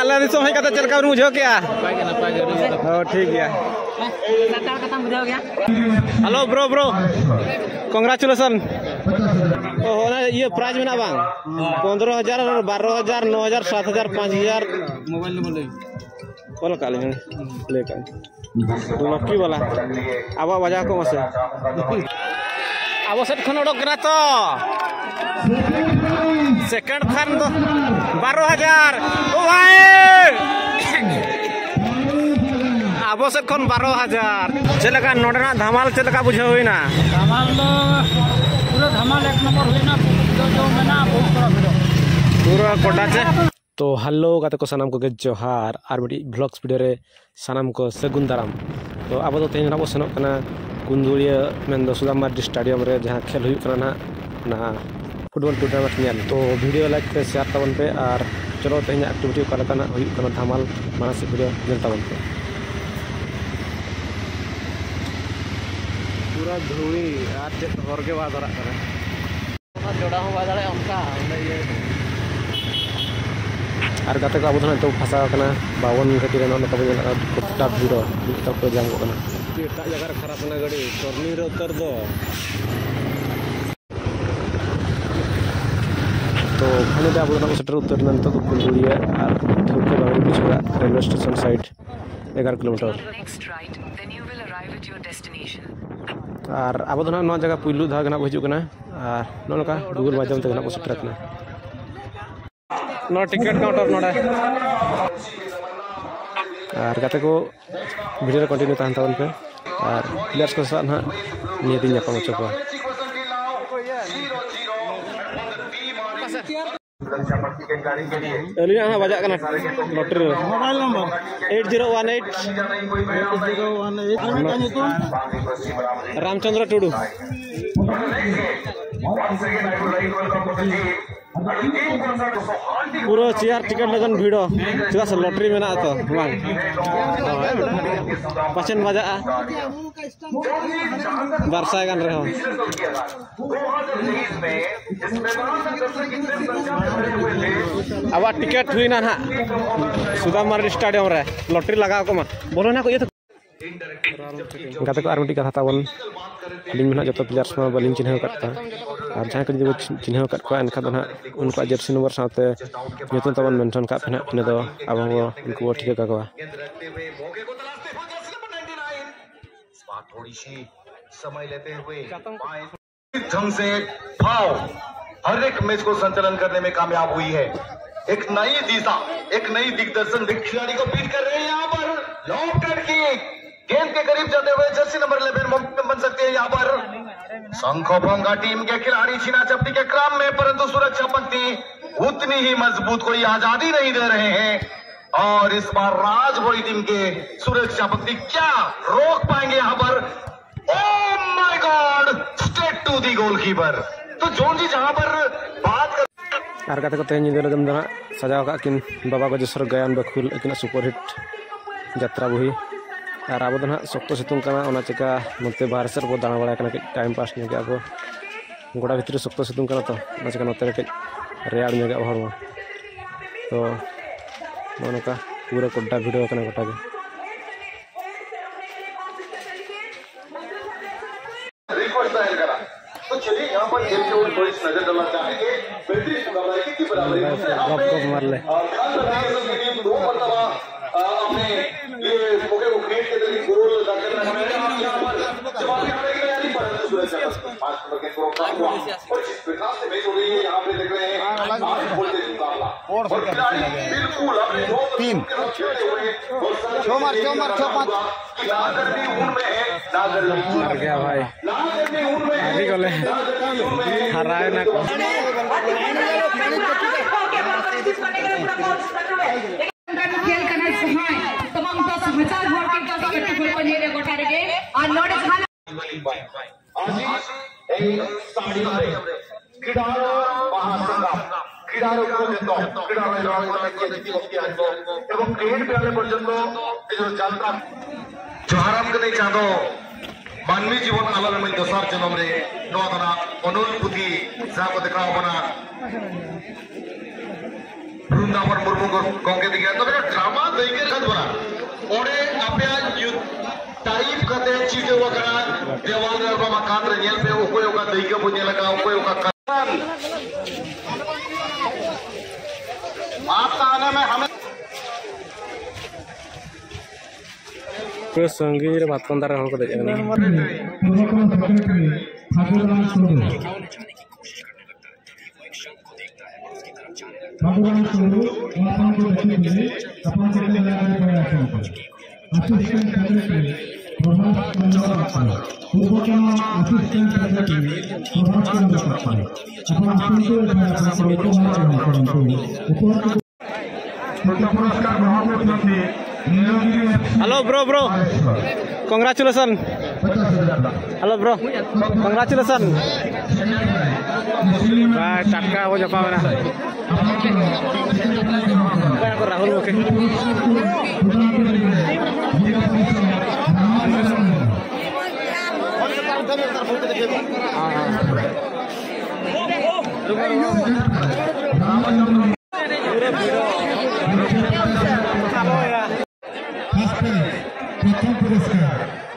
आला दिसों है कता चलका बुझो क्या ओ ठीक है हेलो ब्रो ब्रो कांग्रेचुलेशन ओ ना ये प्राइज में ना बांग 15,000 और 12,000 9,000 7,000 5,000 मोबाइल नंबर ले बोल काले लेकर लकी वाला अब बजा को मसे अब सेट खन उडक करा तो सेकंड थान तो 12,000 ओ भाई अब सेट खन 12,000 चलका नोडना धमाल चलका बुझे होइना धमाल तो पूरा धमाल एक नंबर होइना जो मेना पूरा कोटा से तो हेलो गाते को सनाम को के जोहार और मिडी ब्लॉग्स वीडियो रे सनाम को सगुन दाराम तो अब तो तेज ना सनोक कना कुंदुड़िया मेन दो सुदाम मार्डी स्टेडियम रे जहां खेल हुई कना ना फुटबॉल टूर्नामेंट नेल तो वीडियो लाइक पे शेयर तबन पे और चलो तेज एक्टिविटी का लकना हुई कना धमाल मानसिक वीडियो जल तबन पे पूरा धुई और जे हर के बाद धरा करे जोड़ा हो बादले हमका ये और गाते को अब तो फंसा करना 52 खातिर ना तब कोटा भिड़ो तब तो जाम करना एटा जगह खराब ना गाड़ी टर्निंग रे उतर दो तो खाने दे अब ना सेटर उतर न तो कुंदुड़िया और ठोके बाबू पिछड़ा रेलवे स्टेशन साइड 11 किलोमीटर और अब ना जगह पुलू धा गना हजू करना और नोका गूगल माध्यम ते गना सेटर करना नो टिकट काउंटर नोडा और गाते को वीडियो कंटिन्यू तान तावन पे और प्लेयर्स को साथ ना नियति ᱧᱟᱯᱟᱢ ᱦᱚᱪᱚ ᱠᱚᱣᱟ अली यहाँ बजा करना lottery mobile number 8018 Ramchandra Tudu पूरा चेयर टिकट लगन भिड़ो चला से लॉटरी में ना तो बांग पचन बजा बरसाय गन रहे हो अब टिकट हुई ना ना सुदाम मार्डी स्टेडियम रे लॉटरी लगा को मा बोलो ना को ये गाते को आरमटी कथा तावन लिंग में जो प्लेयर्स में बलिंग चिन्ह करता और जहां को जो चिन्ह कर को एनका ना उनको जर्सी नंबर साथे ᱧᱩᱛᱩᱢ तावन मेंशन का फिना इन दो अब उनको ठीक का को थोड़ी सी समय लेते हुए ढंग से भाव हर एक मैच को संचालन करने में कामयाब हुई है। एक नई दिशा एक नई दिग्दर्शन खिलाड़ी को बीट कर रहे हैं यहाँ पर लॉन्ग टर्न की गेंद के करीब जाते हुए जर्सी नंबर 11 मुमकिन बन सकते हैं यहाँ पर शंखोभंगा टीम के खिलाड़ी छीना झपटी के क्रम में, परंतु सुरक्षा पंक्ति उतनी ही मजबूत कोई आजादी नहीं दे रहे हैं और इस बार राजभोई टीम के सुरक्षा पंक्ति क्या रोक पाएंगे यहाँ पर। Oh my god straight to the goalkeeper. तो जोन जी जहां पर बात कर और गाते को तेज दम दना सजाव का किन बाबा को जसर गायन बखुल किन सुपरहिट यात्रा बुही और अब ना सख्त सितुंग करना चिका नोते बाहर से वो दाना बड़ा टाइम पास नहीं अब गोड़ा भीतर सख्त सितुंग करना तो चिका नोते रेयाड़ में हड़मा तो नौका पूरा कोड्डा भिड़ो करना गोटा के तो चलिए यहाँ पर खेल के ऊपर नजर डालना चाहेंगे बेहतरीन मुकाबला की बराबरी मार ले दो मरतबा अपने ये मौके को क्रिएट के तरीके गोल करने में यहाँ पर जवाब आने के लिए परंतु सुरक्षा 5 नंबर के स्कोर कम हुआ और जिस प्रकार से मैच हो रही है यहाँ पे देख रहे हैं वोल्टेज मुकाबला और खिलाड़ी बिल्कुल अपने 3 खेलते हुए छो मार नागरनी उनमें है मर गया भाई अभी को ले हराए ना खेल करना समय तमाम तो समाचार भर के तो के को ने गोटा रे और नोटिस खाना आज एक साड़ी से खिलाड़ी महासंग्राम खिलाड़ी को देतो खिलाड़ी राउंड में के जीती होती है तो एवं क्रिकेट प्लेयर पर्यंत जो चलता जोहाराम के नहीं चाहतो मानवी जीवन आलम में दसार जन्म रे नोदना अनुभूति जा को देखा बना वृंदावन मुर्मू गंगे दिखे तो ड्रामा देखे खत बना ओरे आपे टाइप कते चीज वगैरह देवाल रे को मकान रे नेल पे ओकोय ओका देखे बो नेल का ओकोय ओका आपका आने में हमें पूरा संगीत रे बात पंदार हल को दे जाना भगवान सुनो अपन को देखने के लिए अपन से लगा कर असिस्टेंट सेक्रेटरी प्रभास चंद्र पूर्वतन असिस्टेंट सेक्रेटरी प्रभास चंद्र अपन पुरस्कार ग्रहण करते hello bro congratulation hello bro congratulation टटका वो जपा मेरा राहुल मुखे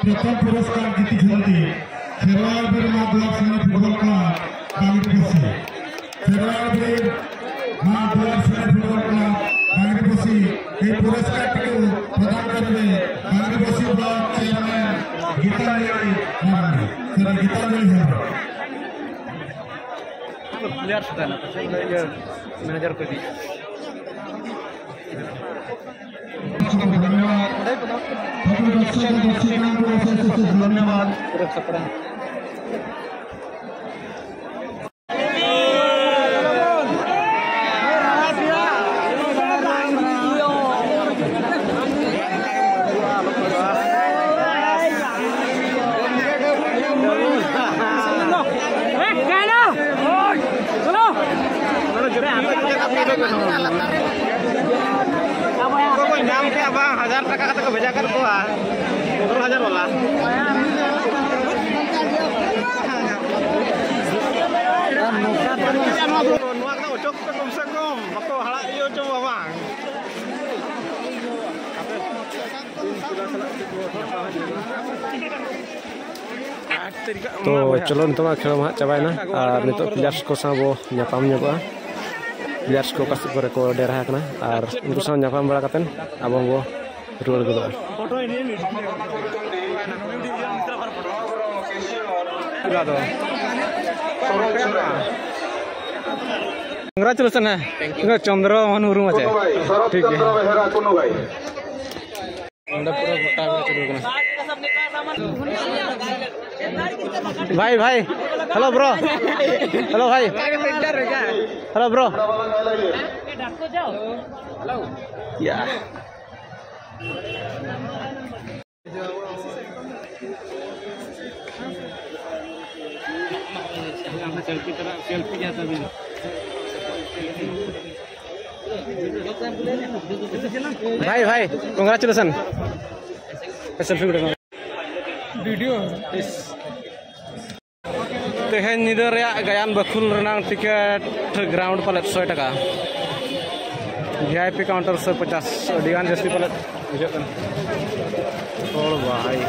प्रथम पुरस्कार जीति खेरवाल ब्लाक संघ फुटबल क्लब बांग्रीपोशी खेरवाल ब्लाक संघ फुटबल क्लब बांग्रीपोशी पुरस्कार प्रदान करेंगे बांग्रीपोशी ब्लॉक चेयरमैन गीतांजलि मैनेजर को धन्यवाद। नाम के अब 1000 टका तक भेजा कर को 15,000 वाला नुआ का ओचक कम से कम बको हड़ा यो चो बाबा तो चलो नितो खेल मा चाबायना और नितो प्लेयर्स को साबो ᱧᱟᱯᱟᱢ ᱧᱚᱜᱚᱜᱼᱟ प्लेयर्स को कासी करे को डेरा है और उनको साथ ᱧᱟᱯᱟᱢ बड़ा कतन अब वो रुआड़ गदो कांग्रेचुलेशन है चंद्र मोहन मुर्मू আছে ठीक है भाई भाई हेलो ब्रो हेलो भाई हेलो ब्रो या भाई भाई कांग्रेचुलेशन सेल्फी वीडियो तेहन निदर गायन बखुल टिकट ग्राउंड पलट 100 टका VIP काउंटर 150 अडिगान जैसी पलट बुझान और भाई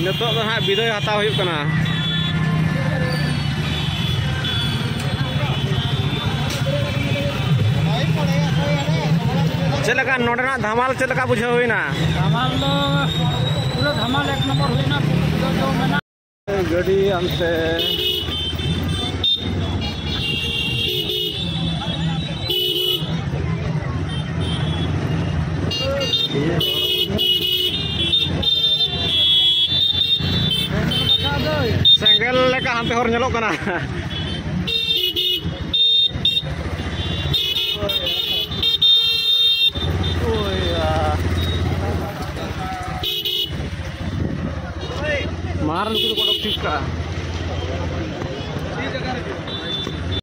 नितो विदय हताव हुयुग कना चलका नोडना धमाल चलका बुझे हुईना धमाल पूरा धमाल एक नंबर हुईना जो मना गड़ी हमसे सेंगल लेका हमते हर नेलो कना ᱞᱟᱦᱟ ᱨᱮ ᱱᱩᱠᱩ ᱫᱚ ᱚᱰᱚᱠ ᱴᱷᱤᱠ ᱠᱟᱜᱼᱟ